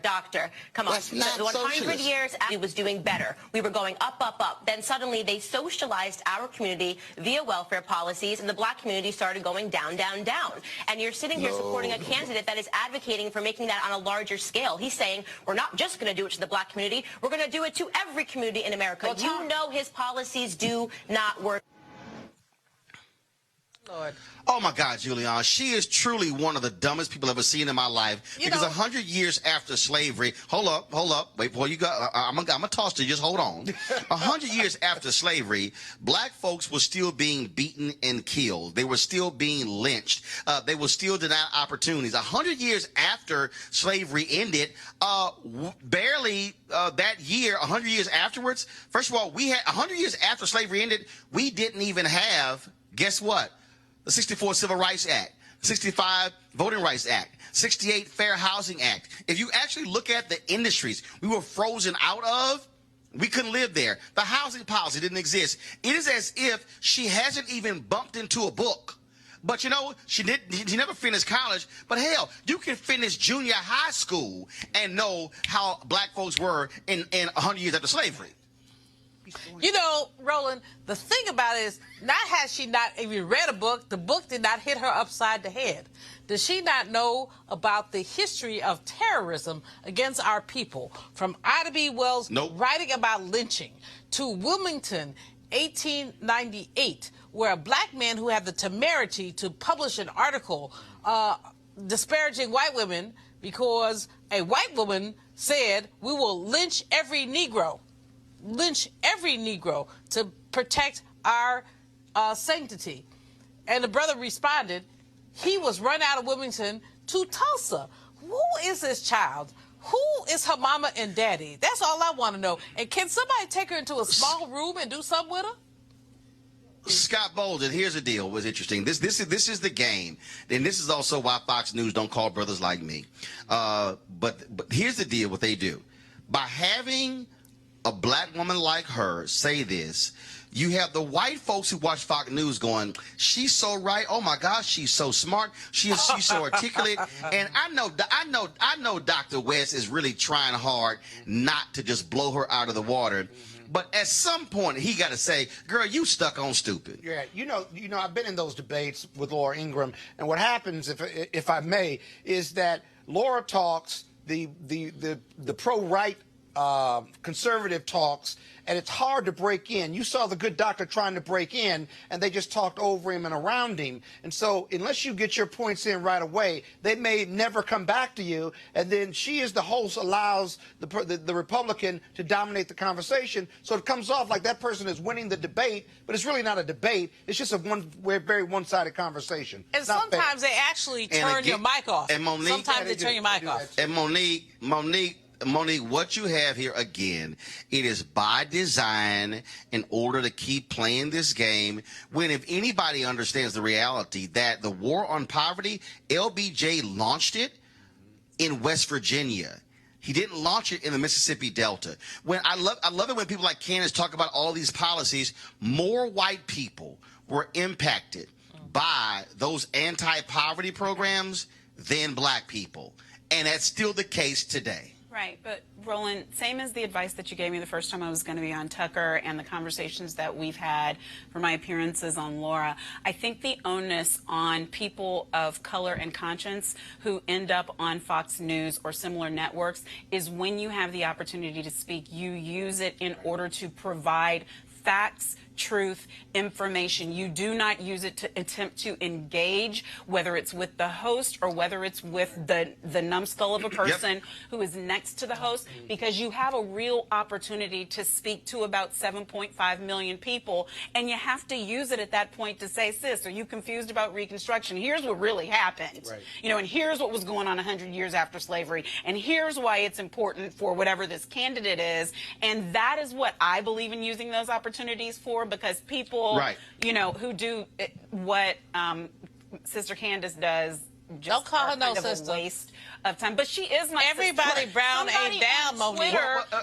come on. The 100 years, it was doing better. We were going up, up, up. Then suddenly they socialized our community via welfare policies, and the black community started going down, down, down. And you're sitting here supporting a candidate that is advocating for making that on a larger scale. He's saying, we're not just going to do it to the black community, we're going to do it to every community in America. Well, you know his policies do not work. Lord. Oh, my God, Julian. She is truly one of the dumbest people I've ever seen in my life. Because 100 years after slavery, hold up. Wait, before you go, I'm going to toss you. Just hold on. 100 years after slavery, black folks were still being beaten and killed. They were still being lynched. They were still denied opportunities. 100 years after slavery ended, barely that year, 100 years afterwards, first of all, we had 100 years after slavery ended, we didn't even have, guess what? The 64 Civil Rights Act, 65 Voting Rights Act, 68 Fair Housing Act. If you actually look at the industries we were frozen out of, we couldn't live there. The housing policy didn't exist. It is as if she hasn't even bumped into a book. But, you know, she never finished college. But, hell, you can finish junior high school and know how black folks were in 100 years after slavery. You know, Roland, the thing about it is, not has she not even read a book, the book did not hit her upside the head. Does she not know about the history of terrorism against our people? From Ida B. Wells writing about lynching to Wilmington, 1898, where a black man who had the temerity to publish an article disparaging white women because a white woman said, we will lynch every Negro. Lynch every Negro to protect our sanctity. And the brother responded, he was run out of Wilmington to Tulsa. Who is this child? Who is her mama and daddy? That's all I want to know. And can somebody take her into a small room and do something with her? Scott Bolden, here's the deal. What's interesting. This is the game, and this is also why Fox News don't call brothers like me. But here's the deal. What they do by having a black woman like her say this, you have the white folks who watch Fox News going, she's so right. Oh my gosh, she's so smart. She's so articulate. And I know Dr. West is really trying hard not to just blow her out of the water. But at some point, he got to say, girl, you stuck on stupid. Yeah, you know, I've been in those debates with Laura Ingram, and what happens, if I may, is that Laura talks the pro-right conservative talks, and it's hard to break in. You saw the good doctor trying to break in, and they just talked over him and around him. And so unless you get your points in right away, they may never come back to you. And then she, as the host, allows the Republican to dominate the conversation. So it comes off like that person is winning the debate, but it's really not a debate. It's just a very one-sided conversation. And sometimes they actually turn your mic off. And Monique, sometimes they turn your mic off. And Monique, what you have here, again, it is by design in order to keep playing this game, when if anybody understands the reality that the war on poverty, LBJ launched it in West Virginia. He didn't launch it in the Mississippi Delta. When I love it when people like Candace talk about all these policies. More white people were impacted by those anti-poverty programs than black people. And that's still the case today. Right, but Roland, same as the advice that you gave me the first time I was going to be on Tucker and the conversations that we've had for my appearances on Laura, I think the onus on people of color and conscience who end up on Fox News or similar networks is when you have the opportunity to speak, you use it in order to provide facts, truth, information. You do not use it to attempt to engage, whether it's with the host or whether it's with the numbskull of a person who is next to the host, because you have a real opportunity to speak to about 7.5 million people, and you have to use it at that point to say, sis, are you confused about Reconstruction? Here's what really happened. Right. You know, and here's what was going on 100 years after slavery, and here's why it's important for whatever this candidate is, and that is what I believe in using those opportunities for, because people, you know, who do what Sister Candace does, just don't call her no sister. A waste of time. But she is my everybody sister. Brown Somebody ain't down, Monique.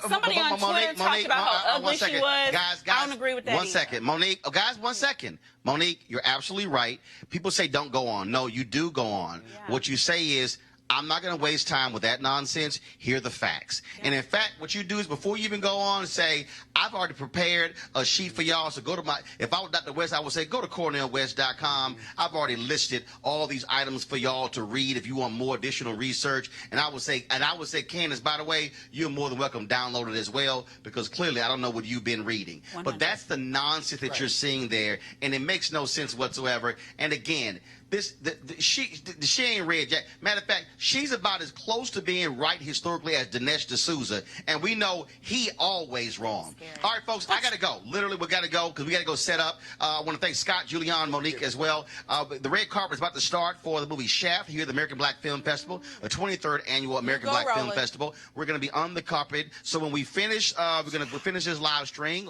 Somebody on Twitter talked about how ugly she was. Guys, I don't agree with that. One second. Monique, guys, 1 second. Monique, you're absolutely right. People say don't go on. No, you do go on. Yeah. What you say is, I'm not going to waste time with that nonsense. Here are the facts. Yeah. And in fact, what you do is before you even go on and say, I've already prepared a sheet for y'all. So go to if I was Dr. West, I would say go to CornellWest.com. I've already listed all these items for y'all to read if you want more additional research. And I would say, Candace, by the way, you're more than welcome to download it as well, because clearly I don't know what you've been reading. 100. But that's the nonsense that you're seeing there. And it makes no sense whatsoever. And again, she ain't read Jack. Matter of fact, she's about as close to being right historically as Dinesh D'Souza, and we know he always wrong. All right, folks, I got to go. Literally, we got to go because we got to go set up. I want to thank Scott, Julian, Monique as well. The red carpet is about to start for the movie Shaft here at the American Black Film Festival, the 23rd annual American Black Film Festival. We're going to be on the carpet. So when we finish, we're going to finish this live stream.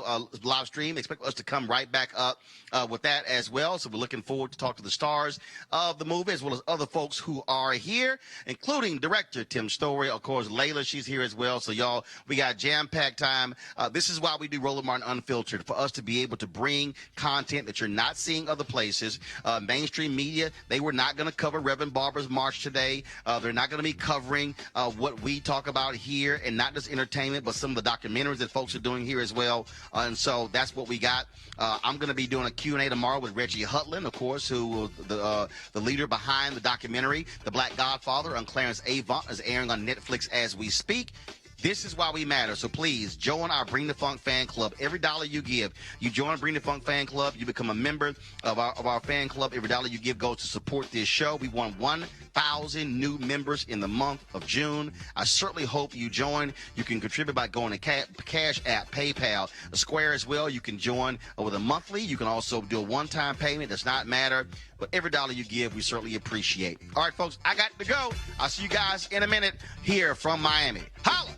Expect us to come right back up with that as well. So we're looking forward to talk to the stars of the movie, as well as other folks who are here, including director Tim Story, of course, Layla, she's here as well. So y'all, we got jam-packed time. This is why we do Roland Martin Unfiltered, for us to be able to bring content that you're not seeing other places. Mainstream media, they were not going to cover Rev Barber's march today. They're not going to be covering what we talk about here, and not just entertainment, but some of the documentaries that folks are doing here as well. And so that's what we got. I'm going to be doing a Q&A tomorrow with Reggie Hutland, of course, who the leader behind the documentary, The Black Godfather, on Clarence Avant, is airing on Netflix as we speak. This is why we matter. So please join our Bring the Funk fan club. Every dollar you give, you join Bring the Funk fan club, you become a member of our fan club. Every dollar you give goes to support this show. We want 1,000 new members in the month of June. I certainly hope you join. You can contribute by going to Cash App, PayPal, Square as well. You can join with a monthly. You can also do a one-time payment. Does not matter. But every dollar you give, we certainly appreciate. All right, folks, I got to go. I'll see you guys in a minute here from Miami. Holla!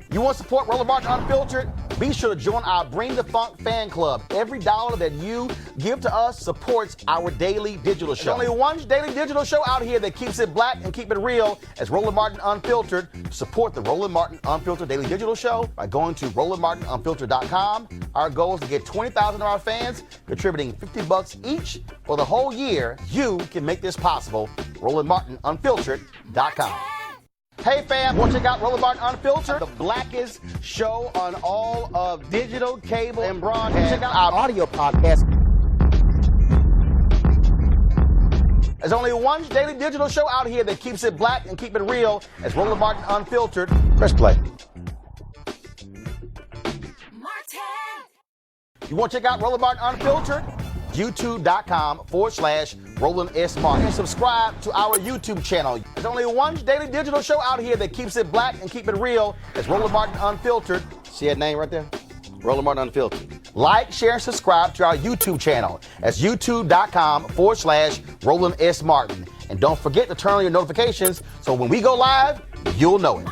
You want to support Roland Martin Unfiltered? Be sure to join our Bring the Funk fan club. Every dollar that you give to us supports our daily digital show. There's only one daily digital show out here that keeps it black and keep it real as Roland Martin Unfiltered. Support the Roland Martin Unfiltered daily digital show by going to RolandMartinUnfiltered.com. Our goal is to get 20,000 of our fans contributing $50 each for the whole year. You can make this possible. RolandMartinUnfiltered.com. Hey fam, want to check out Rev Barber Unfiltered, the blackest show on all of digital, cable, and broadcast. Check out our audio podcast. There's only one daily digital show out here that keeps it black and keep it real. It's Roland Martin Unfiltered. Press play. You want to check out Roland Martin Unfiltered? YouTube.com/Roland Roland S. Martin. And subscribe to our YouTube channel. There's only one daily digital show out here that keeps it black and keep it real. It's Roland Martin Unfiltered. See that name right there? Roland Martin Unfiltered. Like, share, and subscribe to our YouTube channel. That's youtube.com/Roland S. Martin. And don't forget to turn on your notifications so when we go live, you'll know it.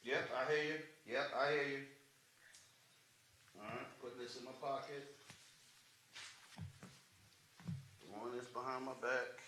Yep, I hear you. Yep, I hear you. All right, put this in my pocket. Throwing this behind my back.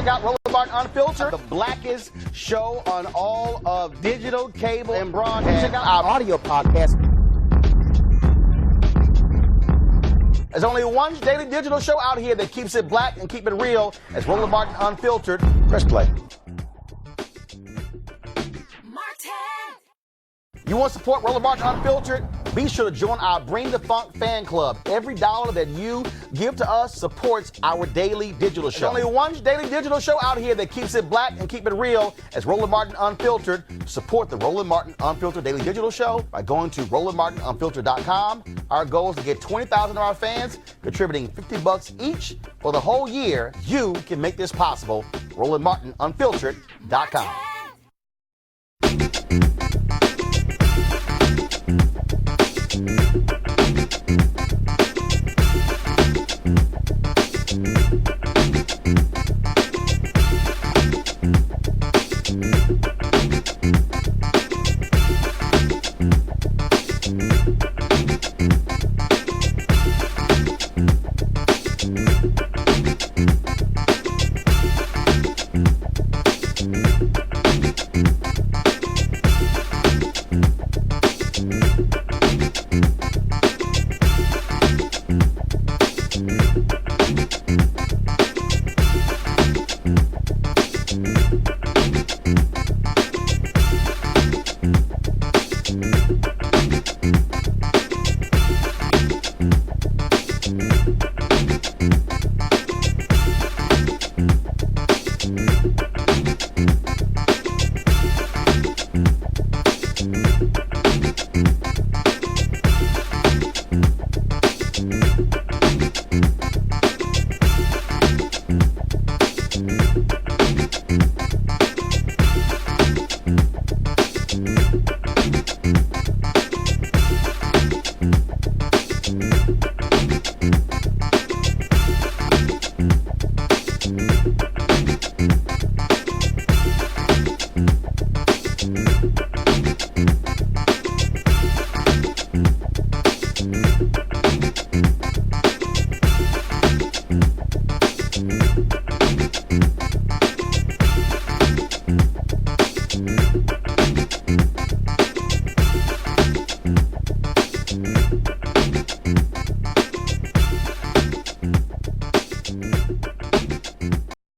Check out Roland Martin Unfiltered, the blackest show on all of digital, cable, and broadcast. Check out our audio podcast. There's only one daily digital show out here that keeps it black and keep it real. It's Roland Martin Unfiltered. Press play. You want to support Roland Martin Unfiltered? Be sure to join our Bring the Funk fan club. Every dollar that you give to us supports our daily digital show. There's only one daily digital show out here that keeps it black and keep it real. It's Roland Martin Unfiltered. Support the Roland Martin Unfiltered daily digital show by going to RolandMartinUnfiltered.com. Our goal is to get 20,000 of our fans contributing $50 each for the whole year. You can make this possible. RolandMartinUnfiltered.com.